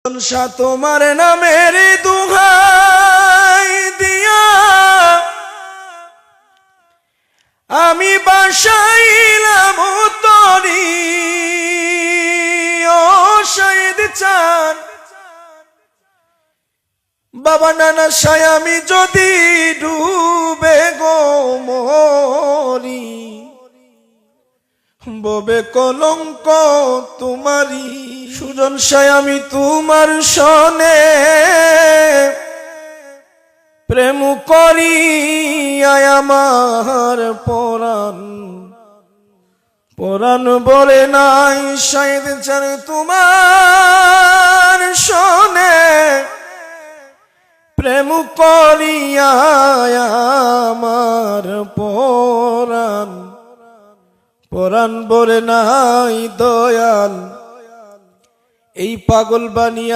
তোমার নামের দুহাই দিয়া আমি বাসাইলাম তরি ও শহীদ চান বাবা নানা সায় আমি যদি ডুবে গো মরি ববে কলঙ্ক তোমারি সুজন সায় আমি তোমার সনে প্রেম করি আমার পরাণ পরাণ বলে নাই শায়দ চান তোমার সনে প্রেম করি আমার পরাণ পরাণ বলে নাই দয়াল এই পাগল বানিয়া